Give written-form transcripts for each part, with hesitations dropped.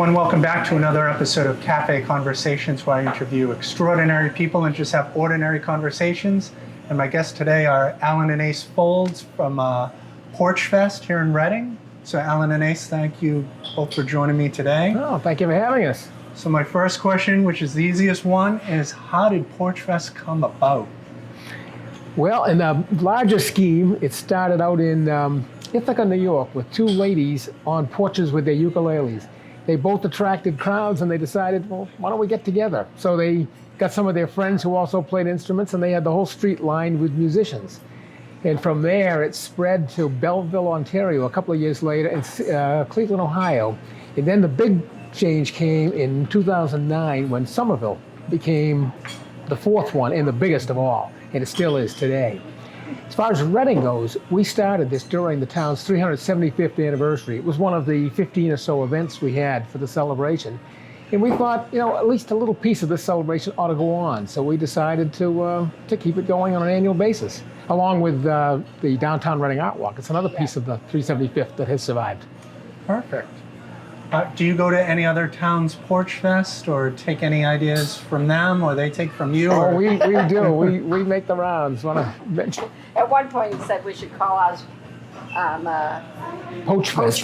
everyone, welcome back to another episode of Café Conversations, where I interview extraordinary people and just have ordinary conversations. And my guests today are Alan and Ace Foulds from Porch Fest here in Reading. So Alan and Ace, thank you both for joining me today. Oh, thank you for having us. So my first question, which is the easiest one, is how did Porch Fest come about? Well, in the larger scheme, it started out in Ithaca, New York, with two ladies on porches with their ukuleles. They both attracted crowds, and they decided, well, why don't we get together? So they got some of their friends who also played instruments, and they had the whole street lined with musicians. And from there, it spread to Belleville, Ontario, a couple of years later, and Cleveland, Ohio. And then the big change came in 2009 when Somerville became the fourth one and the biggest of all, and it still is today. As far as Reading goes, we started this during the town's 375th anniversary. It was one of the 15 or so events we had for the celebration. And we thought, at least a little piece of this celebration ought to go on. So we decided to keep it going on an annual basis, along with the Downtown Reading Art Walk. It's another piece of the 375th that has survived. Perfect. Do you go to any other town's Porch Fest or take any ideas from them, or they take from you? Oh, we do. We make the rounds. At one point, he said we should call us Poach Fest.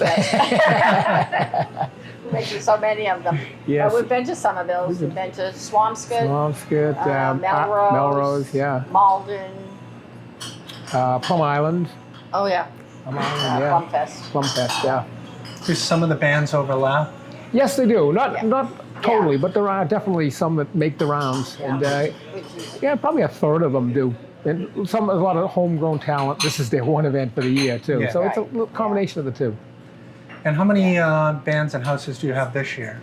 We've been to so many of them. Yes. We've been to Somerville, we've been to Swampscott, Melrose, yeah. Malden. Plum Island. Oh, yeah. Plum Island, yeah. Plum Fest. Plum Fest, yeah. Do some of the bands overlap? Yes, they do. Not totally, but there are definitely some that make the rounds. Yeah. And probably a third of them do. And a lot of homegrown talent. This is their one event for the year, too. Yeah. So it's a little combination of the two. And how many bands and houses do you have this year?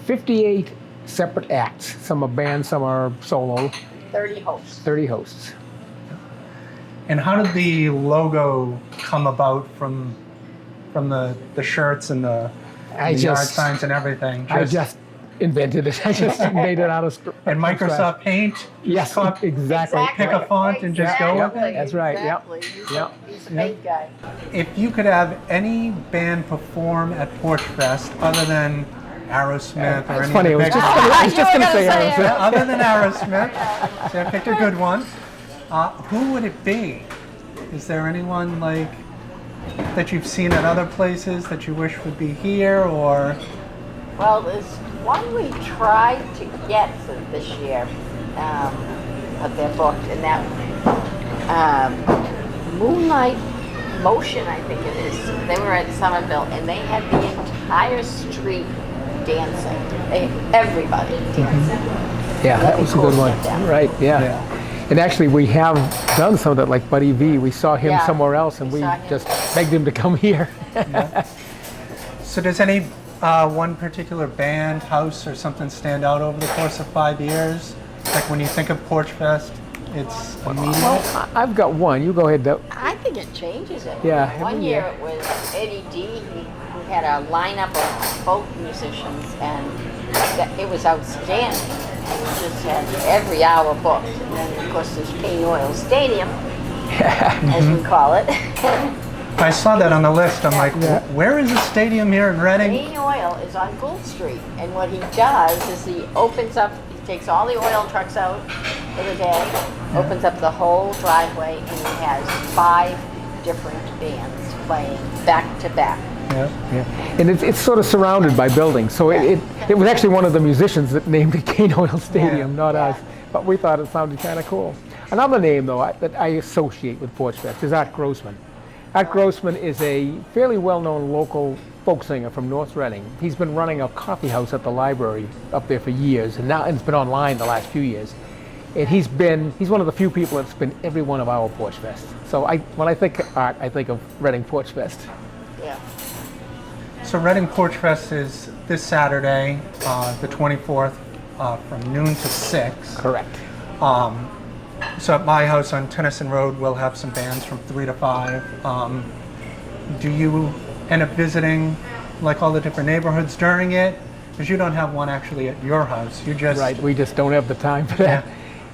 58 separate acts. Some are bands, some are solo. 30 hosts. 30 hosts. And how did the logo come about from the shirts and the yard signs and everything? I just invented it. I just made it out of And Microsoft Paint? Yes, exactly. Pick a font and just go with it? That's right, exactly. Yep. He's a paint guy. If you could have any band perform at Porch Fest other than Aerosmith or It's any funny, of I the was big just going to say say Aerosmith. other than Aerosmith, so I picked a good one. Who would it be? Is there anyone that you've seen at other places that you wish would be here, or? Well, there's one we tried to get for this year, but they're booked, and that Moonlight Motion, I think it is. They were at Somerville, and they had the entire street dancing. Everybody dancing. Yeah, that was a good one. Right, yeah. And actually, we have done some of that, like Buddy V. We saw him somewhere else, and we just begged him to come here. So does any one particular band, house, or something stand out over the course of 5 years? Like when you think of Porch Fest, it's immediate? Well, I've got one. You go ahead, Doug. I think it changes it. Yeah. One year it was Eddie D. He had a lineup of folk musicians, and it was outstanding. And we just had every hour booked. And then, of course, there's Paint Oil Stadium, as we call it. I saw that on the list. I'm like, where is the stadium here in Reading? Paint Oil is on Gould Street, and what he does is he opens up, he takes all the oil trucks out for the day, opens up the whole driveway, and he has 5 different bands playing back to back. Yeah. And it's sort of surrounded by buildings. So it was actually one of the musicians that named it Paint Oil Stadium, not us. But we thought it sounded kind of cool. Another name, though, that I associate with Porch Fest is Art Grossman. Art Grossman is a fairly well-known local folk singer from North Reading. He's been running a coffee house at the library up there for years, and now it's been online the last few years. And he's one of the few people that's been every one of our Porch Fest. So when I think art, I think of Reading Porch Fest. Yeah. So Reading Porch Fest is this Saturday, the 24th, from noon to 6. Correct. So at my house on Tennyson Road, we'll have some bands from 3 to 5. Do you end up visiting all the different neighborhoods during it? Because you don't have one actually at your house. You just... Right, we just don't have the time for that.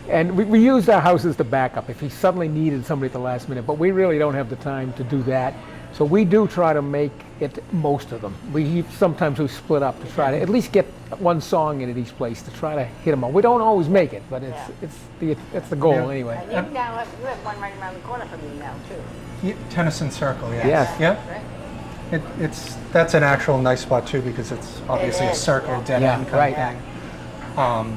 And we used our house as the backup if he suddenly needed somebody at the last minute, but we really don't have the time to do that. So we do try to make it most of them. Sometimes we split up to try to at least get one song in at each place to try to hit them all. We don't always make it, but it's the goal Yeah. anyway. And you now you have one right around the corner from you now too. Yeah, Tennyson Circle, yes. Yes. Yep. Right? That's an actual nice spot too because it's obviously It a is, circle, yeah. dead Yeah, end kind right. of thing.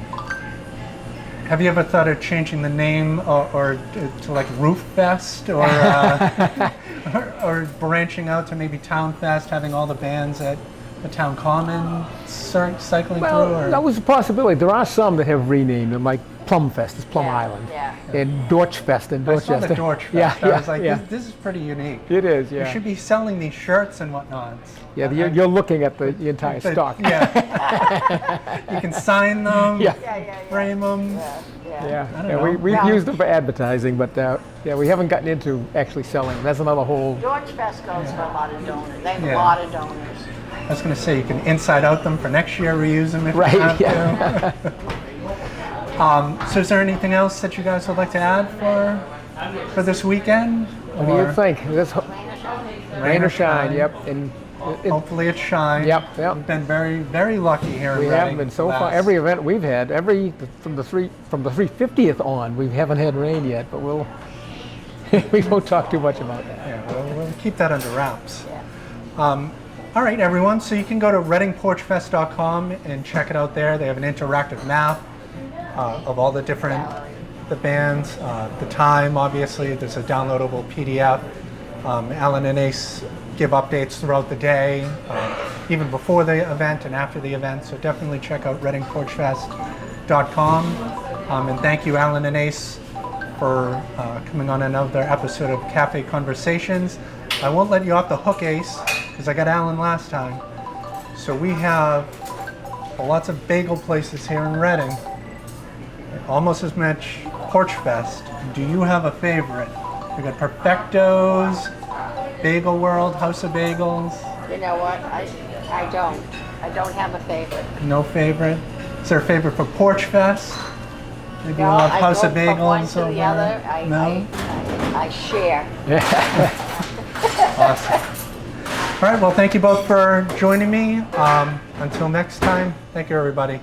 Have you ever thought of changing the name or to like Roof Fest or branching out to maybe Town Fest, having all the bands at the town common cycling through? Or? That was a possibility. There are some that have renamed them, like Plum Fest is Plum Yeah, Island, yeah. and Dorch Fest in I saw Dorchester. the Dorch Fest. Yeah, I was like, yeah. this is pretty unique. It is, You yeah. should be selling these shirts and whatnot. Yeah, you're looking at the entire But, stock. Yeah. You can sign them, Yeah. frame them. Yeah, I don't know. we've Well- used them for advertising, but yeah, we haven't gotten into actually selling them. That's another whole. George Fest goes for a lot of donors. They have Yeah. a lot of donors. I was going to say you can inside out them for next year, reuse them if Right, you have yeah. to. So is there anything else that you guys would like to add for this weekend? What do you think? Rain or shine? Yep. And Hopefully it shines. Yep, yep. We've been very, very lucky here we in haven't Reading. been so far. last- Every event we've had, from the 350th on, we haven't had rain yet. But we won't talk too much about that. Yeah, we'll keep that under wraps. All right, everyone. So you can go to readingporchfest.com and check it out there. They have an interactive map of all the different bands, the time. Obviously, there's a downloadable PDF. Alan and Ace give updates throughout the day, even before the event and after the event. So definitely check out readingporchfest.com. And thank you, Alan and Ace, for coming on another episode of Cafe Conversations. I won't let you off the hook, Ace, because I got Alan last time. So we have lots of bagel places here in Reading, almost as much Porch Fest. Do you have a favorite? We got Perfectos, Bagel World, House of Bagels. You know what? I don't. I don't have a favorite. No favorite? Is there a favorite for Porch Fest? Maybe No, we'll have I House go of from one Bagels to over the other. No? I share. Awesome. All right, well, thank you both for joining me. Until next time, thank you, everybody.